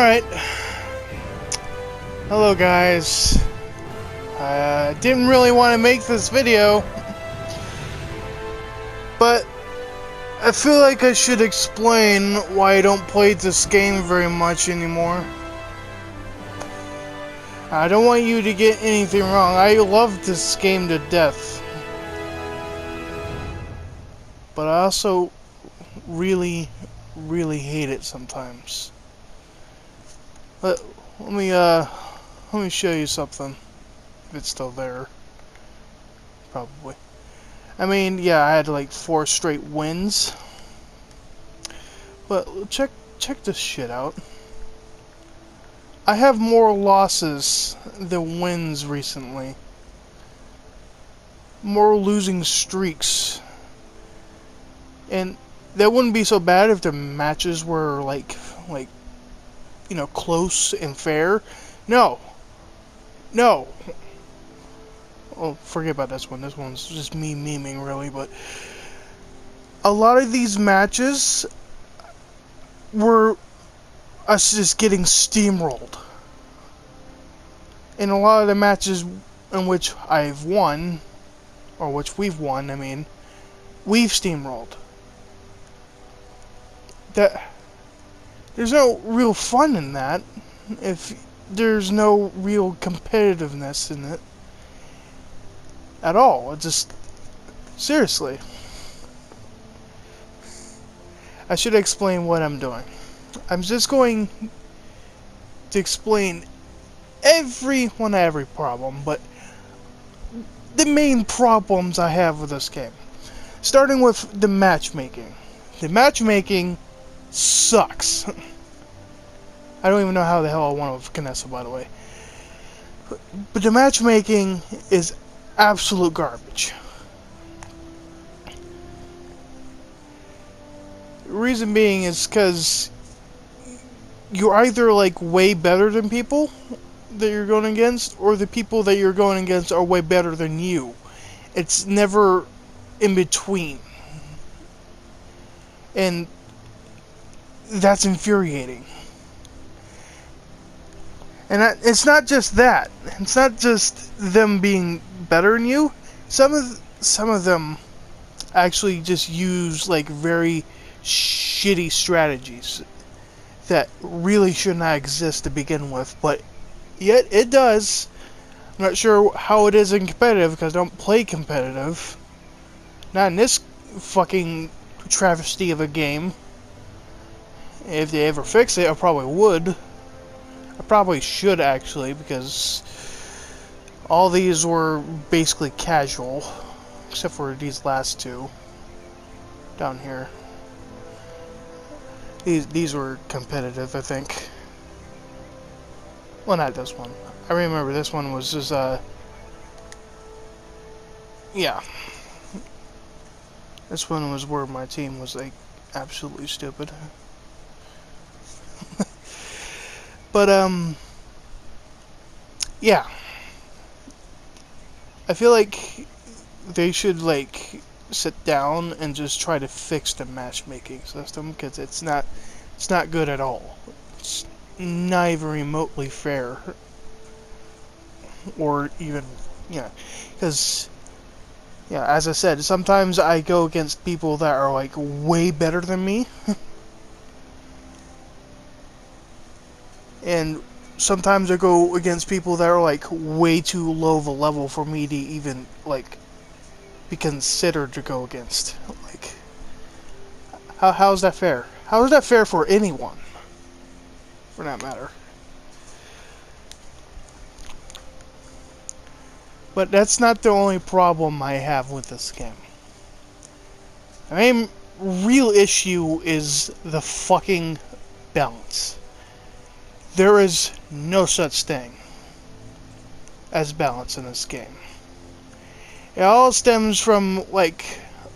Alright. Hello guys. I didn't really want to make this video, but I feel like I should explain why I don't play this game very much anymore. I don't want you to get anything wrong. I love this game to death. But I also really hate it sometimes. Let me show you something. If it's still there. Probably. I mean, yeah, I had like 4 straight wins. But check this shit out. I have more losses than wins recently. More losing streaks. And that wouldn't be so bad if the matches were like you know, close and fair. No. Oh, forget about this one. This one's just me memeing, really. But a lot of these matches were us just getting steamrolled. And a lot of the matches in which I've won, or which we've won, I mean, we've steamrolled. There's no real fun in that if there's no real competitiveness in it at all. It just, seriously. I should explain what I'm doing. I'm just going to explain every problem, but the main problems I have with this game. Starting with the matchmaking. The matchmaking sucks. I don't even know how the hell I won with Vanessa, by the way. But the matchmaking is absolute garbage. The reason being is because you're either like way better than people that you're going against, or the people that you're going against are way better than you. It's never in between. And that's infuriating. And it's not just that. It's not just them being better than you. Some of them actually just use like very shitty strategies that really should not exist to begin with, but yet it does. I'm not sure how it is in competitive because I don't play competitive. Not in this fucking travesty of a game. If they ever fix it, I probably would. I probably should, actually, because all these were basically casual, except for these last two down here. These were competitive, I think. Well, not this one. I remember this one was just, yeah. This one was where my team was, like, absolutely stupid. But, yeah. I feel like they should, like, sit down and just try to fix the matchmaking system, because it's not good at all. It's not even remotely fair. Or even, yeah. Because, yeah, as I said, sometimes I go against people that are, like, way better than me. And sometimes I go against people that are like way too low of a level for me to even like be considered to go against. Like, how's that fair? How is that fair for anyone, for that matter? But that's not the only problem I have with this game. The main real issue is the fucking balance. There is no such thing as balance in this game. It all stems from, like,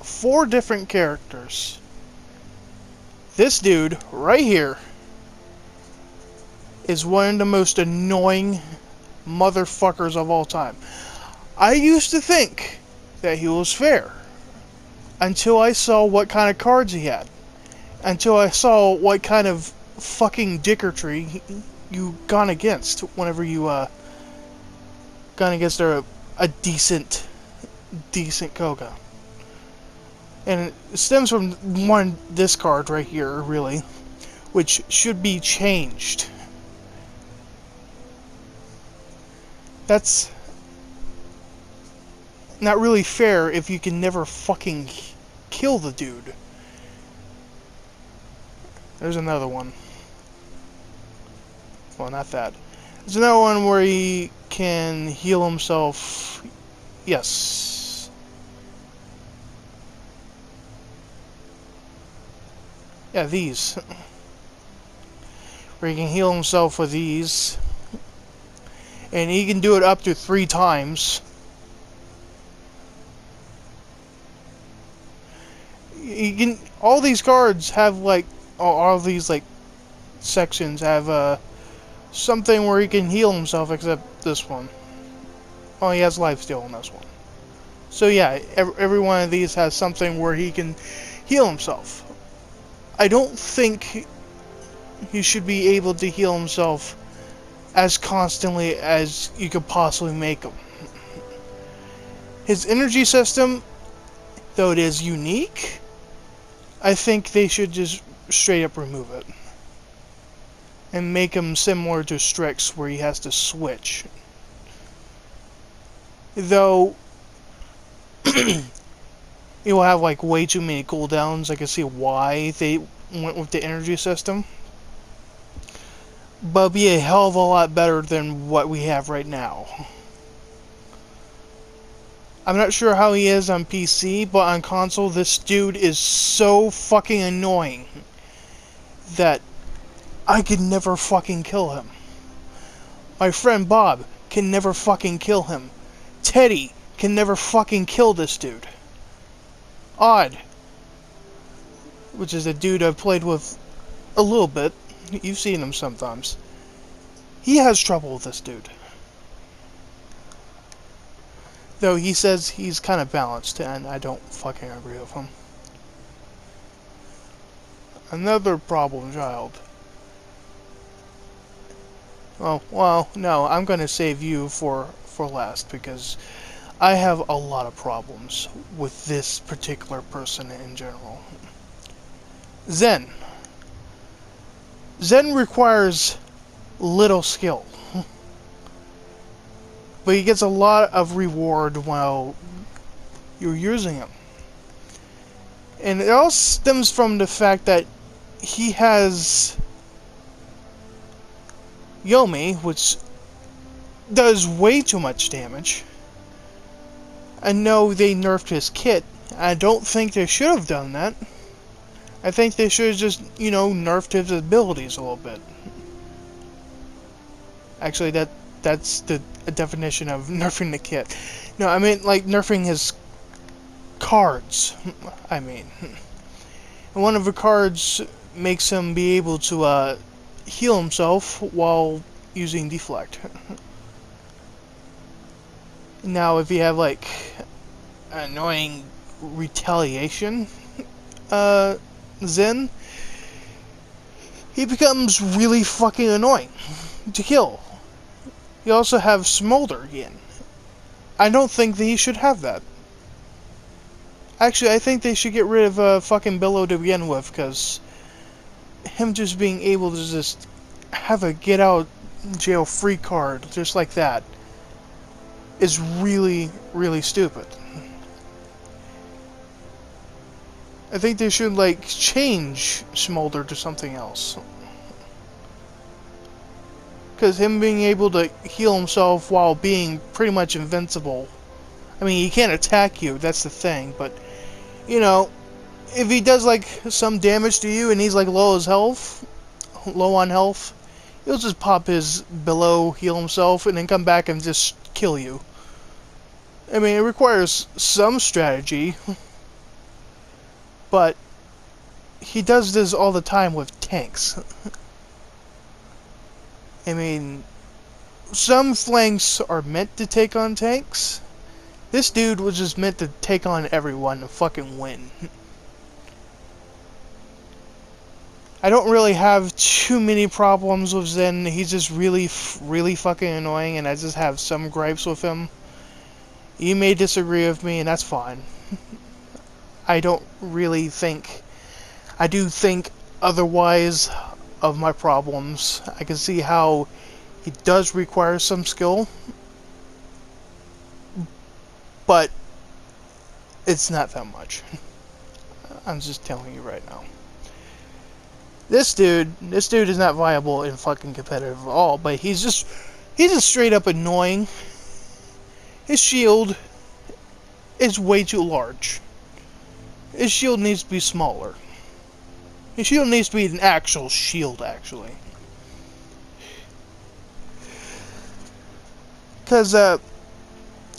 4 different characters. This dude, right here, is one of the most annoying motherfuckers of all time. I used to think that he was fair, until I saw what kind of cards he had. Until I saw what kind of fucking dickertree you gone against whenever you gone against a decent Koga. And it stems from this card right here, really, which should be changed. That's not really fair if you can never fucking kill the dude. There's another one. Well, not that. There's another one where he can heal himself. Yes. Yeah, these. Where he can heal himself with these. And he can do it up to 3 times. You can, all these cards have like, all these like sections have something where he can heal himself, except this one. Oh, he has lifesteal in this one. So yeah, every one of these has something where he can heal himself. I don't think he should be able to heal himself as constantly as you could possibly make him. His energy system, though it is unique, I think they should just straight up remove it. And make him similar to Strix, where he has to switch. Though, he will have like way too many cooldowns. I can see why they went with the energy system. But it'll be a hell of a lot better than what we have right now. I'm not sure how he is on PC, but on console, this dude is so fucking annoying that I could never fucking kill him. My friend Bob can never fucking kill him. Teddy can never fucking kill this dude. Odd, which is a dude I've played with a little bit. You've seen him sometimes. He has trouble with this dude. Though he says he's kind of balanced, and I don't fucking agree with him. Another problem child. Oh, well, no, I'm going to save you for last, because I have a lot of problems with this particular person in general. Zen. Zen requires little skill. But he gets a lot of reward while you're using him. And it all stems from the fact that he has Yomi, which does way too much damage. I know they nerfed his kit. I don't think they should have done that. I think they should have just, you know, nerfed his abilities a little bit. Actually, that's the definition of nerfing the kit. No, I mean, like, nerfing his cards. I mean. And one of the cards makes him be able to heal himself while using deflect. Now, if you have, like, annoying retaliation Zen, he becomes really fucking annoying to kill. You also have Smolder again. I don't think that he should have that. Actually, I think they should get rid of fucking Billow to begin with, because him just being able to just have a get out jail free card just like that is really, really stupid. I think they should, like, change Smolder to something else. Because him being able to heal himself while being pretty much invincible. I mean, he can't attack you, that's the thing, but, you know, if he does, like, some damage to you and he's, like, low on health, he'll just pop his Below, heal himself, and then come back and just kill you. I mean, it requires some strategy, but he does this all the time with tanks. I mean, some flanks are meant to take on tanks. This dude was just meant to take on everyone and fucking win. I don't really have too many problems with Zen. He's just really fucking annoying, and I just have some gripes with him. You may disagree with me, and that's fine. I don't really think... I do think otherwise of my problems. I can see how he does require some skill, but it's not that much. I'm just telling you right now. This dude is not viable in fucking competitive at all, but he's just straight up annoying. His shield is way too large. His shield needs to be smaller. His shield needs to be an actual shield, actually. Because,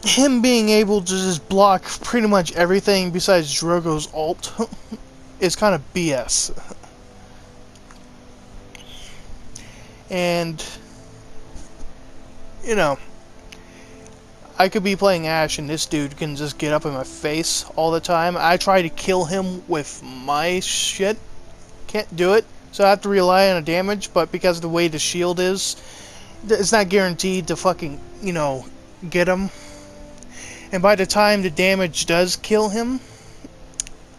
him being able to just block pretty much everything besides Drogo's ult is kind of BS. And, you know, I could be playing Ashe and this dude can just get up in my face all the time. I try to kill him with my shit. Can't do it. So I have to rely on a damage, but because of the way the shield is, it's not guaranteed to fucking, you know, get him. And by the time the damage does kill him,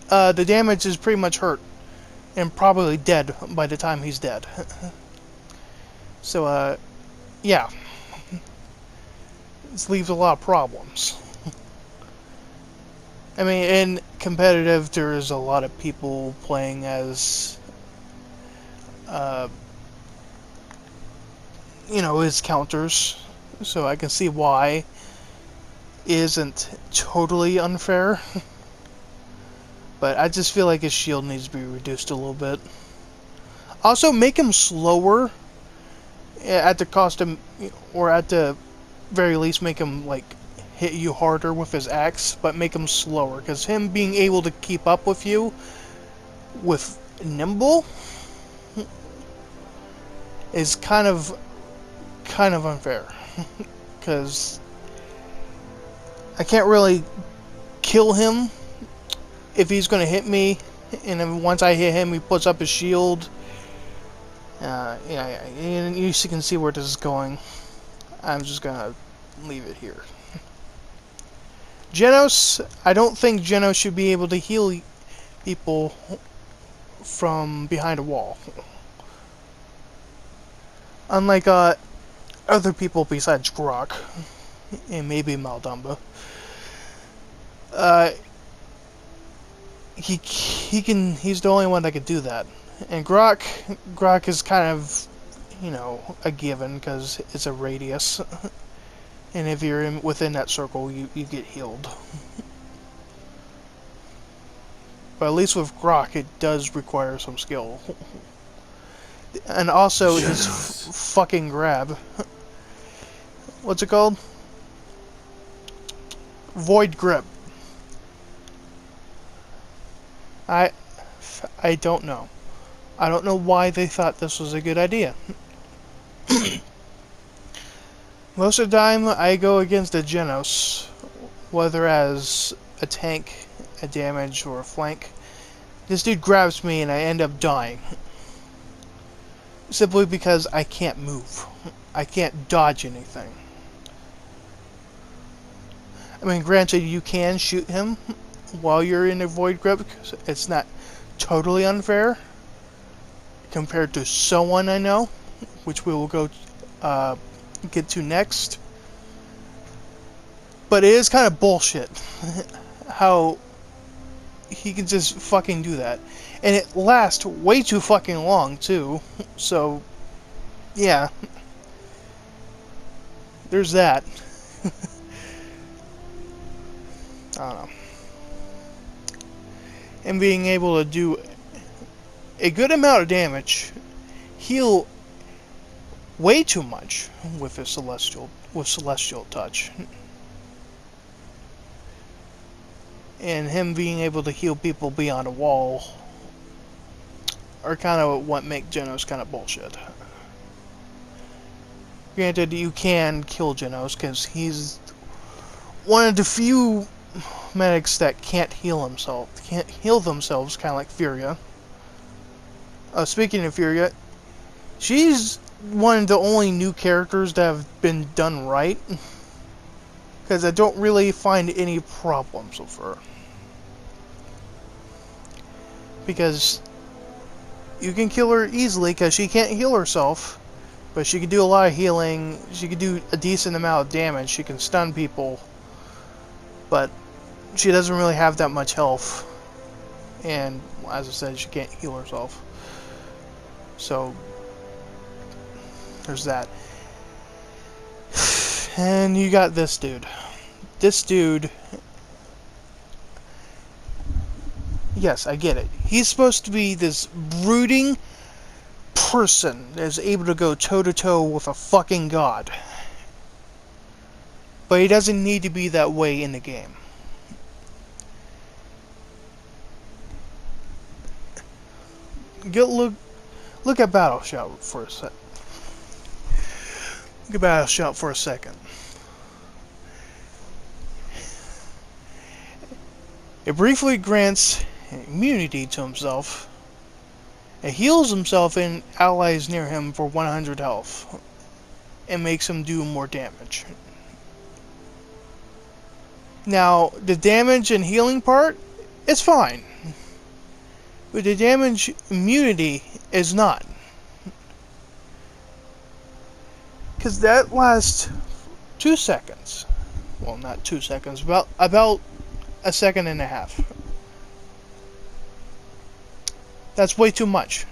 the damage is pretty much hurt. And probably dead by the time he's dead. So, yeah. This leaves a lot of problems. I mean, in competitive, there's a lot of people playing as, you know, his counters. So I can see why it isn't totally unfair. But I just feel like his shield needs to be reduced a little bit. Also, make him slower at the cost of, or at the very least make him, like, hit you harder with his axe, but make him slower, because him being able to keep up with you with nimble is kind of unfair, because I can't really kill him if he's going to hit me, and then once I hit him, he puts up his shield. Yeah, and you can see where this is going. I'm just gonna leave it here. Genos, I don't think Genos should be able to heal people from behind a wall. Unlike other people besides Grok, and maybe Maldumba. He's the only one that could do that. And Grok is kind of, you know, a given, because it's a radius. And if you're within that circle, you get healed. But at least with Grok, it does require some skill. And also, his fucking grab. What's it called? Void Grip. I don't know. I don't know why they thought this was a good idea. Most of the time, I go against a Genos, whether as a tank, a damage, or a flank. This dude grabs me and I end up dying. Simply because I can't move. I can't dodge anything. I mean, granted, you can shoot him while you're in a void grip. It's not totally unfair compared to someone I know, which we will go get to next. But it is kind of bullshit how he can just fucking do that. And it lasts way too fucking long, too. So, yeah. There's that. I don't know. And being able to do a good amount of damage, heal way too much with his celestial touch. And him being able to heal people beyond a wall are kind of what make Genos kind of bullshit. Granted, you can kill Genos because he's one of the few medics that can't heal themselves, kind of like Furia. Speaking of Furia, she's one of the only new characters that have been done right. Because I don't really find any problems with her. Because you can kill her easily because she can't heal herself. But she can do a lot of healing. She can do a decent amount of damage. She can stun people. But she doesn't really have that much health. And as I said, she can't heal herself. So there's that. And you got this dude. This dude... Yes, I get it. He's supposed to be this brooding person that is able to go toe-to-toe with a fucking god. But he doesn't need to be that way in the game. Look at Battle Shout for a sec. Look at Battle Shout for a second. It briefly grants immunity to himself. It heals himself and allies near him for 100 health. And makes him do more damage. Now, the damage and healing part is fine. But the damage immunity is not. Because that lasts 2 seconds. Well, not 2 seconds, about a second and a half. That's way too much.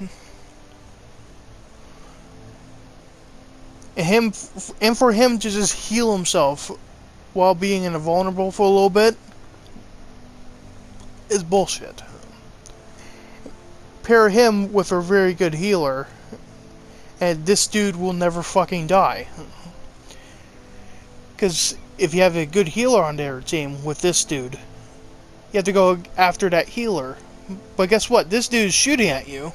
And for him to just heal himself while being invulnerable for a little bit is bullshit. Pair him with a very good healer, and this dude will never fucking die. Because if you have a good healer on their team with this dude, you have to go after that healer. But guess what? This dude's shooting at you.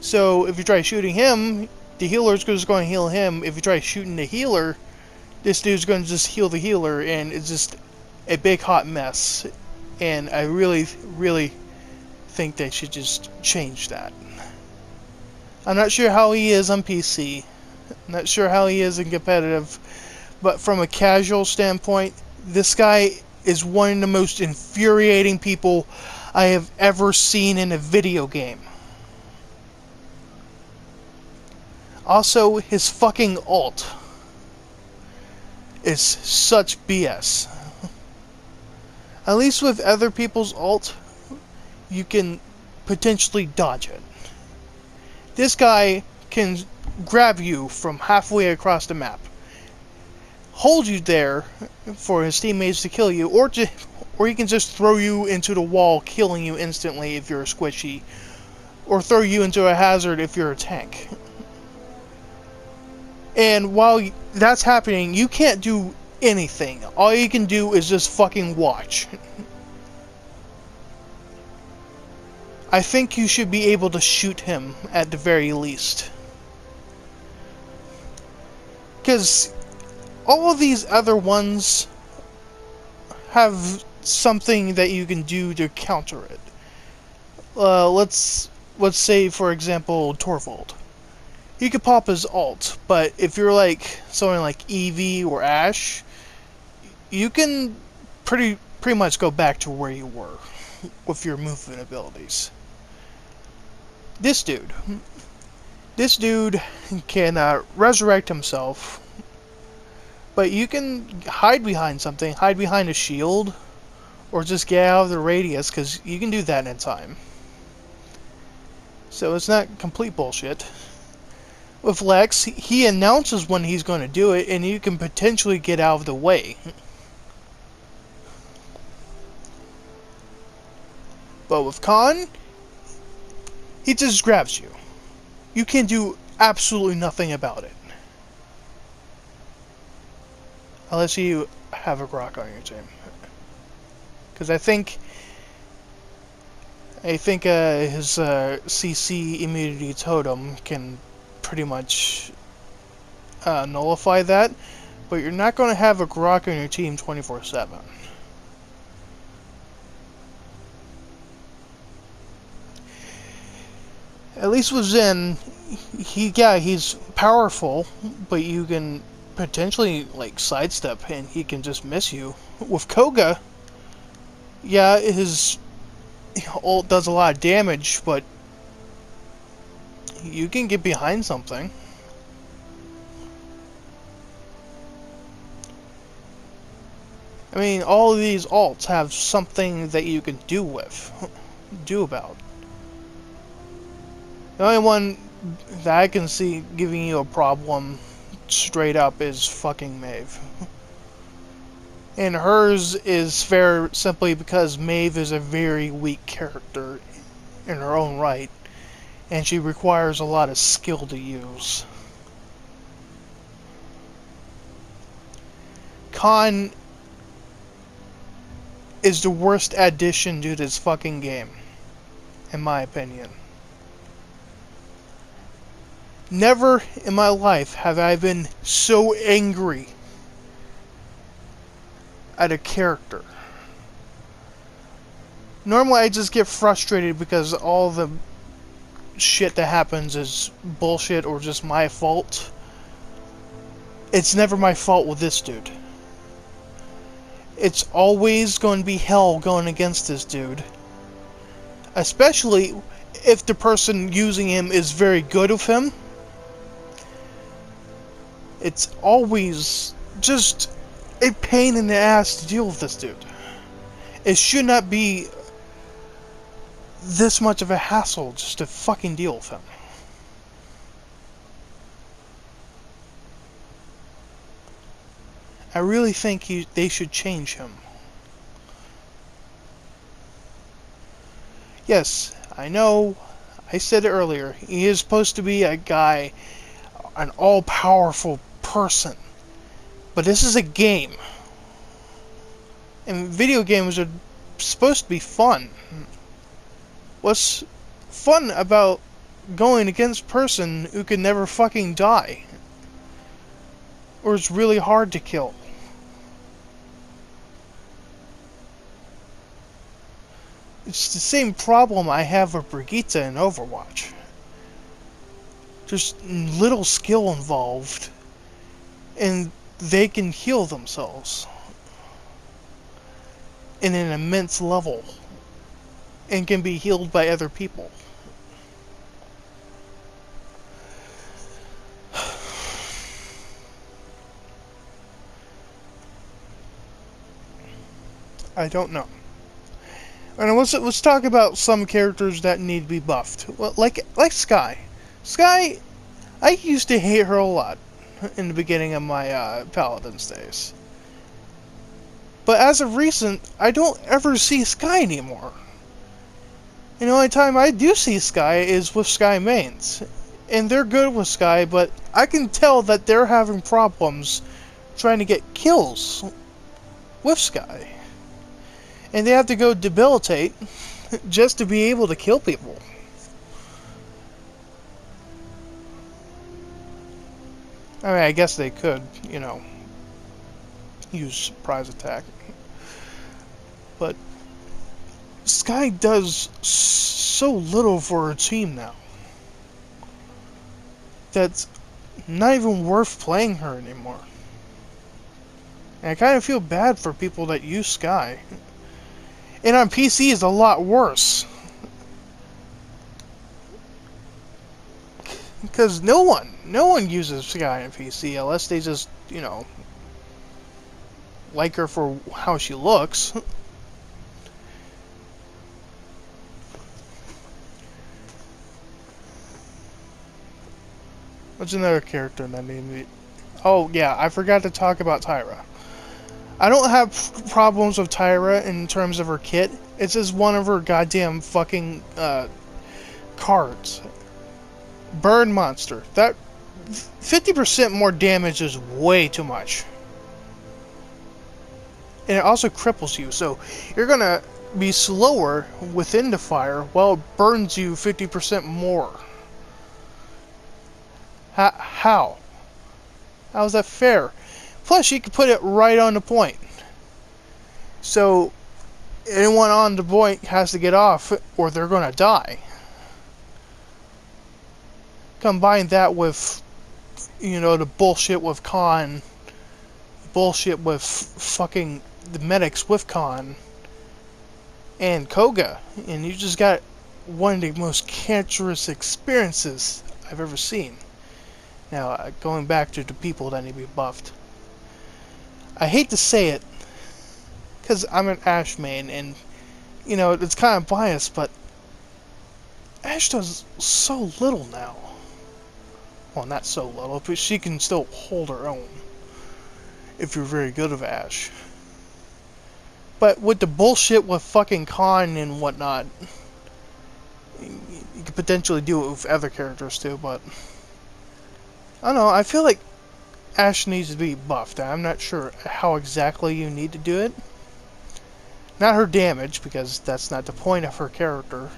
So if you try shooting him, the healer's just going to heal him. If you try shooting the healer, this dude's going to just heal the healer, and it's just a big hot mess. And I really, really think they should just change that. I'm not sure how he is on PC. I'm not sure how he is in competitive. But from a casual standpoint, this guy is one of the most infuriating people I have ever seen in a video game. Also, his fucking ult is such BS. At least with other people's ult, you can potentially dodge it. This guy can grab you from halfway across the map, hold you there for his teammates to kill you, or he can just throw you into the wall, killing you instantly if you're a squishy, or throw you into a hazard if you're a tank. And while that's happening, you can't do anything. All you can do is just fucking watch. I think you should be able to shoot him at the very least. Because all of these other ones have something that you can do to counter it. Let's say, for example, Torvald. He could pop his ult, but if you're like someone like Eevee or Ashe, you can pretty much go back to where you were with your movement abilities. This dude can resurrect himself, but you can hide behind something, hide behind a shield, or just get out of the radius, because you can do that in time. So it's not complete bullshit. With Lex, he announces when he's going to do it, and you can potentially get out of the way. But with Khan, he just grabs you. You can do absolutely nothing about it. Unless you have a Grok on your team. Because I think his CC immunity totem can pretty much nullify that, but you're not going to have a Grok on your team 24/7. At least with Zen, he's powerful, but you can potentially like sidestep and he can just miss you. With Koga, yeah, his ult does a lot of damage, but you can get behind something. I mean, all of these ults have something that you can do about. The only one that I can see giving you a problem straight up is fucking Maeve. And hers is fair simply because Maeve is a very weak character in her own right, and she requires a lot of skill to use. Khan is the worst addition to this fucking game, in my opinion. Never in my life have I been so angry at a character. Normally I just get frustrated because all the shit that happens is bullshit or just my fault. It's never my fault with this dude. It's always going to be hell going against this dude. Especially if the person using him is very good with him. It's always just a pain in the ass to deal with this dude. It should not be this much of a hassle just to fucking deal with him. I really think they should change him. Yes, I know, I said it earlier, he is supposed to be a guy, an all-powerful person. But this is a game. And video games are supposed to be fun. What's fun about going against a person who can never fucking die? Or is really hard to kill? It's the same problem I have with Brigitte in Overwatch. There's little skill involved, and they can heal themselves in an immense level, and can be healed by other people. I don't know. And let's talk about some characters that need to be buffed. Well, like Skye. Skye, I used to hate her a lot in the beginning of my Paladins days. But as of recent, I don't ever see Skye anymore. And the only time I do see Skye is with Skye mains. And they're good with Skye, but I can tell that they're having problems trying to get kills with Skye. And they have to go debilitate just to be able to kill people. I mean, I guess they could, you know, use surprise attack. But Skye does so little for her team now that's not even worth playing her anymore. And I kind of feel bad for people that use Skye. And on PC is a lot worse. Because no one uses Skye on PC unless they just, you know, like her for how she looks. What's another character that made me... Oh, yeah, I forgot to talk about Tyra. I don't have problems with Tyra in terms of her kit. It's just one of her goddamn fucking cards. Burn Monster. That 50% more damage is way too much. And it also cripples you, so you're gonna be slower within the fire while it burns you 50% more. How? How is that fair? Plus, you can put it right on the point. So, anyone on the point has to get off, or they're gonna die. combine that with, you know, the bullshit with Khan, bullshit with fucking the medics with Khan, and Koga, and you just got one of the most cancerous experiences I've ever seen. Now, going back to the people that need to be buffed. I hate to say it, because I'm an Ashe main, and, you know, it's kind of biased, but Ashe does so little now. Well, not so little, but she can still hold her own if you're very good of Ashe. But with the bullshit with fucking Khan and whatnot, you could potentially do it with other characters too, but I don't know, I feel like Ashe needs to be buffed. I'm not sure how exactly you need to do it. Not her damage, because that's not the point of her character.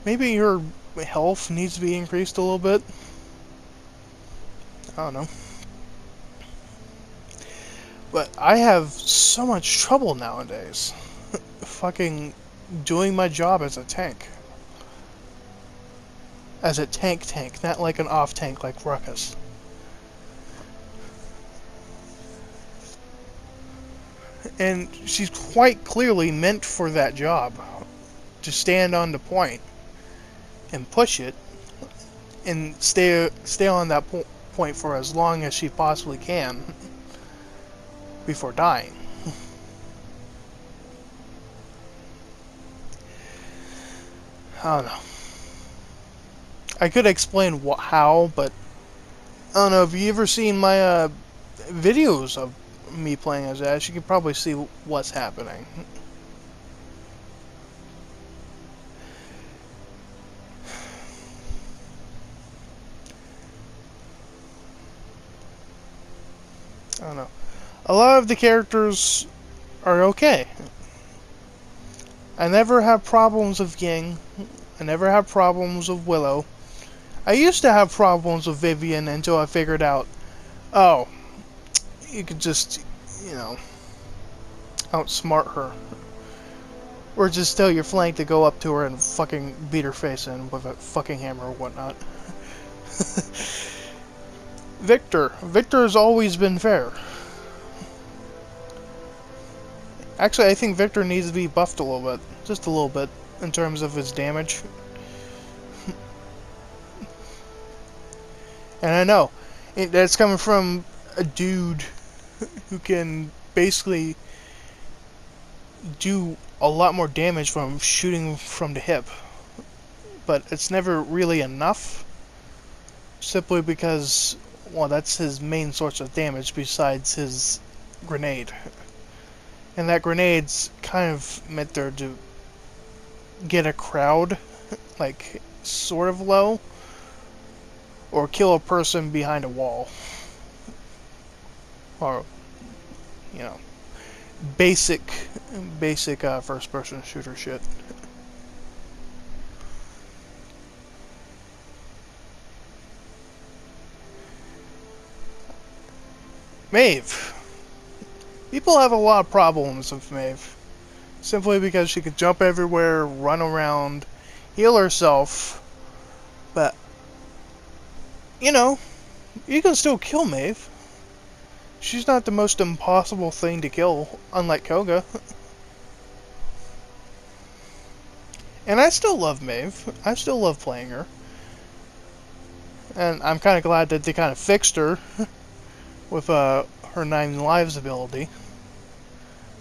Maybe her health needs to be increased a little bit. I don't know. But I have so much trouble nowadays fucking doing my job as a tank. As a tank, not like an off-tank like Ruckus. And she's quite clearly meant for that job. To stand on the point and push it and stay on that point for as long as she possibly can before dying. I don't know. I could explain how, but I don't know. Have you ever seen my videos of me playing as Ashe? You can probably see what's happening. I don't know. A lot of the characters are okay. I never have problems with Ying. I never have problems with Willow. I used to have problems with Vivian until I figured out, oh, you could just, you know, outsmart her. Or just tell your flank to go up to her and fucking beat her face in with a fucking hammer or whatnot. Victor has always been fair. Actually, I think Victor needs to be buffed a little bit. Just a little bit, in terms of his damage. And I know, that's coming from a dude who can basically do a lot more damage from shooting from the hip. But it's never really enough. Simply because, well, that's his main source of damage besides his grenade. And that grenade's kind of meant there to get a crowd, like, sort of low, or kill a person behind a wall. Or, you know, basic first-person shooter shit. Maeve. People have a lot of problems with Maeve. Simply because she can jump everywhere, run around, heal herself. But, you know, you can still kill Maeve. She's not the most impossible thing to kill, unlike Koga. And I still love Maeve. I still love playing her. And I'm kind of glad that they kind of fixed her with her 9 lives ability.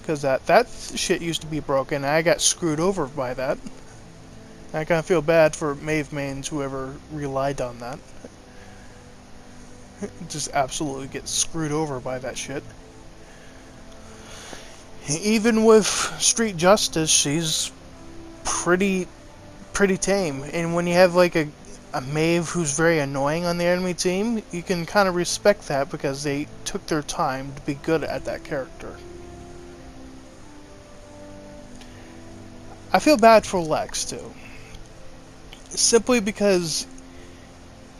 Because that shit used to be broken, and I got screwed over by that. And I kind of feel bad for Maeve mains whoever relied on that. Just absolutely get screwed over by that shit. Even with Street Justice, she's pretty tame. And when you have like a Maeve who's very annoying on the enemy team, you can kind of respect that because they took their time to be good at that character. I feel bad for Lex too. Simply because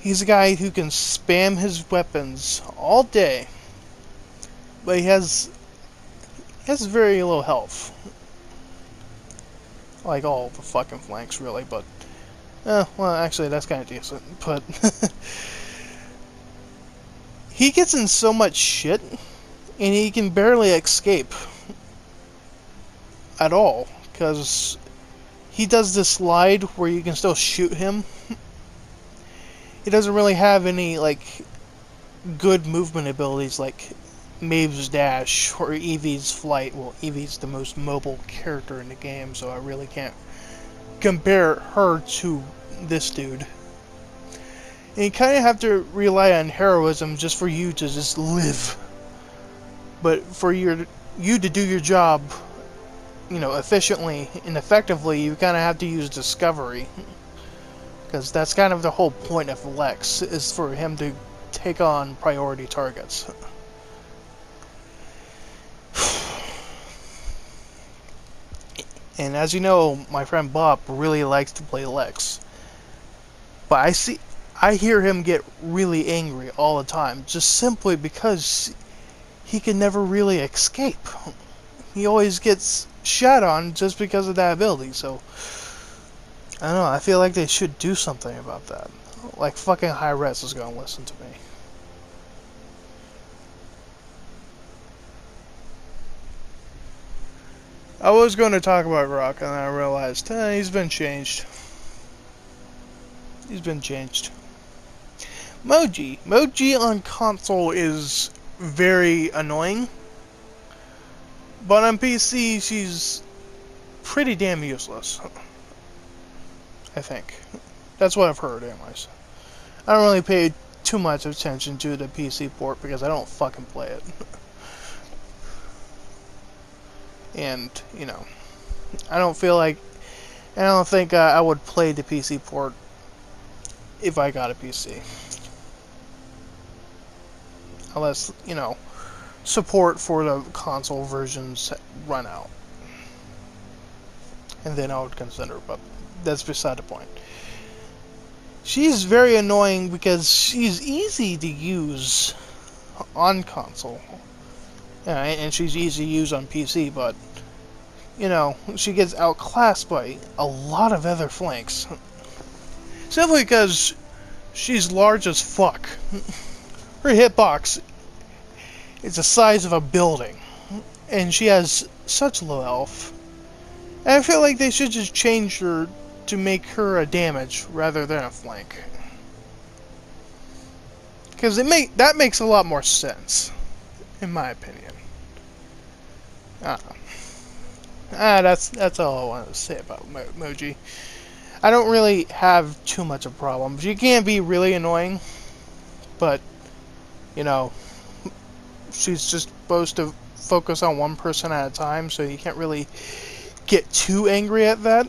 he's a guy who can spam his weapons all day, but he has very little health. Like all the fucking flanks, really, but Well, actually, that's kind of decent, but he gets in so much shit, and he can barely escape at all, because he does this slide where you can still shoot him. He doesn't really have any, like, good movement abilities like Maeve's dash or Eevee's flight. Well, Eevee's the most mobile character in the game, so I really can't compare her to this dude. And you kind of have to rely on heroism just for you to just live. But for you to do your job, efficiently and effectively, you kind of have to use discovery. Because that's kind of the whole point of Lex, is for him to take on priority targets. And as you know, my friend Bob really likes to play Lex. But I hear him get really angry all the time, just simply because he can never really escape. He always gets shot on just because of that ability, so I don't know, I feel like they should do something about that. Like fucking Hi-Res is gonna listen to me. I was going to talk about Rock, and then I realized, he's been changed. He's been changed. Moji. Moji on console is very annoying. But on PC, she's pretty damn useless. I think. That's what I've heard, anyways. I don't really pay too much attention to the PC port because I don't fucking play it. And, I don't think I would play the PC port if I got a PC. Unless, support for the console versions run out. And then I would consider, but that's beside the point. She's very annoying because she's easy to use on console. And she's easy to use on PC, but, she gets outclassed by a lot of other flanks. Simply because she's large as fuck. Her hitbox is the size of a building. And she has such low health. And I feel like they should just change her to make her a damage rather than a flank. Because that makes a lot more sense, in my opinion. That's all I wanted to say about Moji. I don't really have too much of a problem. She can be really annoying, but, she's just supposed to focus on one person at a time, so you can't really get too angry at that.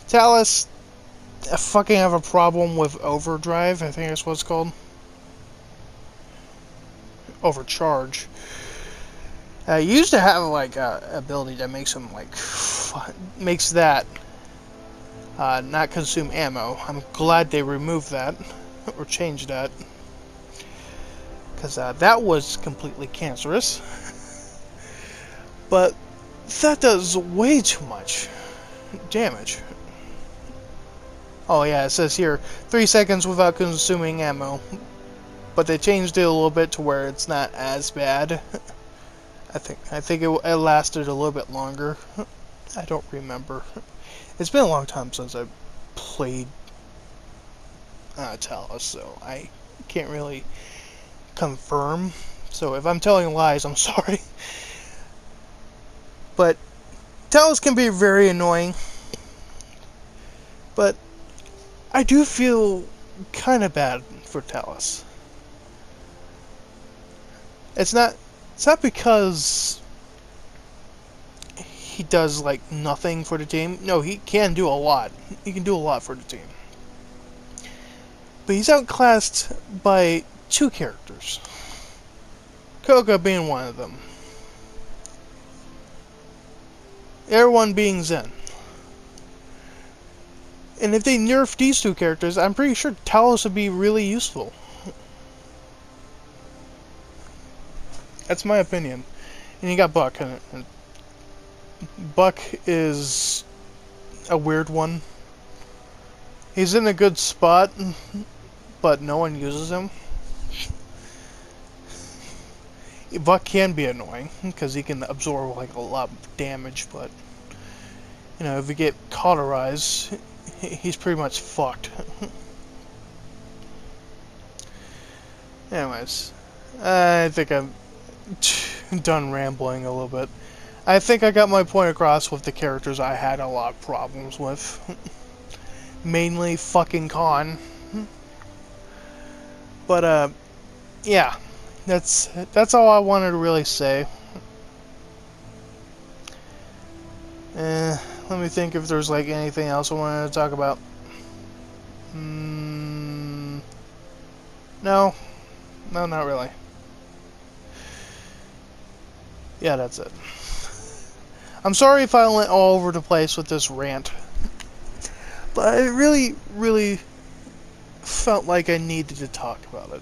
Talus, I fucking have a problem with overdrive, I think that's what it's called. Overcharge. I used to have like a ability that makes him makes that not consume ammo. I'm glad they removed that or changed that, because that was completely cancerous. But that does way too much damage. Oh yeah, it says here 3 seconds without consuming ammo, but they changed it a little bit to where it's not as bad. I think it lasted a little bit longer. I don't remember. It's been a long time since I played Talus, so I can't really confirm. So if I'm telling lies, I'm sorry. But Talus can be very annoying. But I do feel kind of bad for Talus. It's not because he does like nothing for the team. No, he can do a lot. He can do a lot for the team. But he's outclassed by 2 characters. Koga being one of them. The other one being Zen. And if they nerf these 2 characters, I'm pretty sure Talus would be really useful. That's my opinion. And you got Buck. And Buck is a weird one. He's in a good spot, but no one uses him. Buck can be annoying, because he can absorb like a lot of damage, but you know, if you get cauterized, he's pretty much fucked. Anyways, I think I'm done rambling a little bit. I think I got my point across with the characters I had a lot of problems with. Mainly fucking Khan. But, yeah. That's all I wanted to really say. Let me think if there's like anything else I wanted to talk about. No. No, not really. Yeah, that's it. I'm sorry if I went all over the place with this rant. But I really, really felt like I needed to talk about it.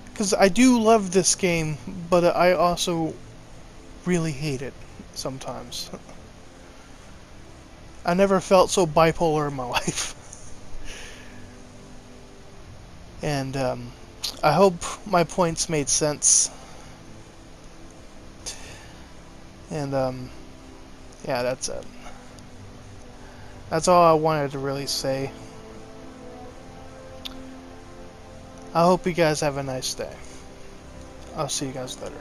Because I do love this game, but I also really hate it sometimes. I never felt so bipolar in my life. And I hope my points made sense. And yeah, that's it. That's all I wanted to really say. I hope you guys have a nice day. I'll see you guys later.